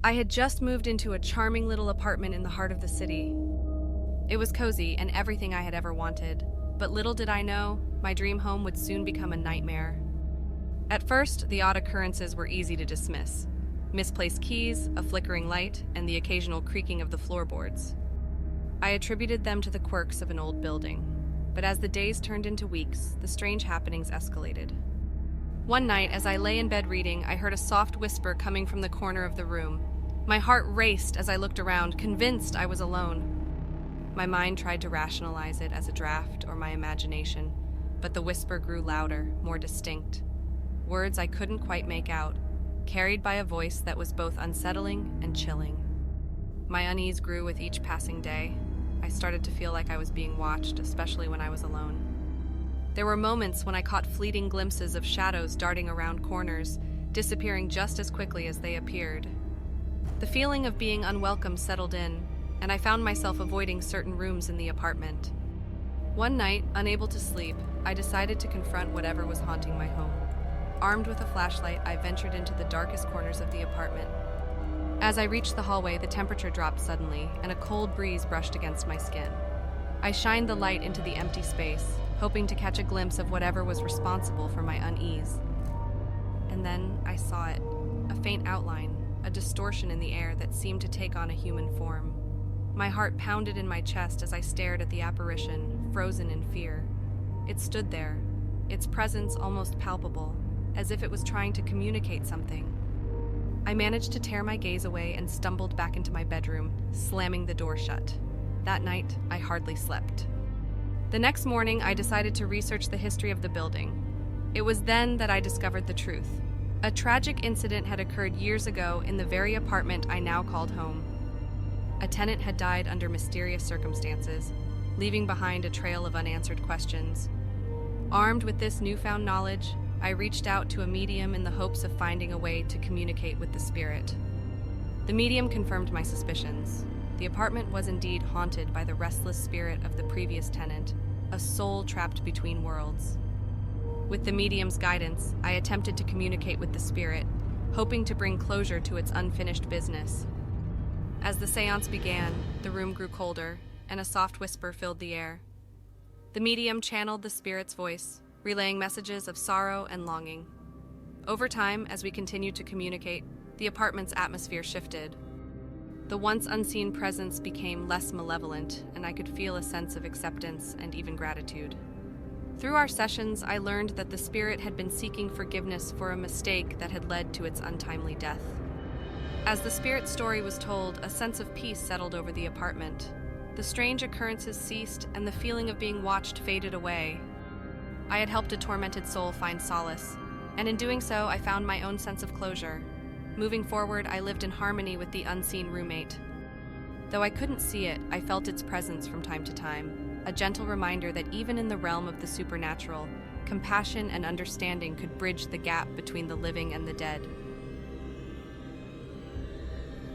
I had just moved into a charming little apartment in the heart of the city. It was cozy and everything I had ever wanted, but little did I know, my dream home would soon become a nightmare. At first, the odd occurrences were easy to dismiss. Misplaced keys, a flickering light, and the occasional creaking of the floorboards. I attributed them to the quirks of an old building. But as the days turned into weeks, the strange happenings escalated. One night, as I lay in bed reading, I heard a soft whisper coming from the corner of the room. My heart raced as I looked around, convinced I was alone. My mind tried to rationalize it as a draft or my imagination, but the whisper grew louder, more distinct. Words I couldn't quite make out, carried by a voice that was both unsettling and chilling. My unease grew with each passing day. I started to feel like I was being watched, especially when I was alone. There were moments when I caught fleeting glimpses of shadows darting around corners, disappearing just as quickly as they appeared. The feeling of being unwelcome settled in, and I found myself avoiding certain rooms in the apartment. One night, unable to sleep, I decided to confront whatever was haunting my home. Armed with a flashlight, I ventured into the darkest corners of the apartment. As I reached the hallway, the temperature dropped suddenly, and a cold breeze brushed against my skin. I shined the light into the empty space, hoping to catch a glimpse of whatever was responsible for my unease. And then I saw it, a faint outline, a distortion in the air that seemed to take on a human form. My heart pounded in my chest as I stared at the apparition, frozen in fear. It stood there, its presence almost palpable, as if it was trying to communicate something. I managed to tear my gaze away and stumbled back into my bedroom, slamming the door shut. That night, I hardly slept. The next morning, I decided to research the history of the building. It was then that I discovered the truth. A tragic incident had occurred years ago in the very apartment I now called home. A tenant had died under mysterious circumstances, leaving behind a trail of unanswered questions. Armed with this newfound knowledge, I reached out to a medium in the hopes of finding a way to communicate with the spirit. The medium confirmed my suspicions. The apartment was indeed haunted by the restless spirit of the previous tenant, a soul trapped between worlds. With the medium's guidance, I attempted to communicate with the spirit, hoping to bring closure to its unfinished business. As the seance began, the room grew colder, and a soft whisper filled the air. The medium channeled the spirit's voice, relaying messages of sorrow and longing. Over time, as we continued to communicate, the apartment's atmosphere shifted. The once unseen presence became less malevolent, and I could feel a sense of acceptance and even gratitude. Through our sessions, I learned that the spirit had been seeking forgiveness for a mistake that had led to its untimely death. As the spirit's story was told, a sense of peace settled over the apartment. The strange occurrences ceased, and the feeling of being watched faded away. I had helped a tormented soul find solace, and in doing so, I found my own sense of closure. Moving forward, I lived in harmony with the unseen roommate. Though I couldn't see it, I felt its presence from time to time, a gentle reminder that even in the realm of the supernatural, compassion and understanding could bridge the gap between the living and the dead.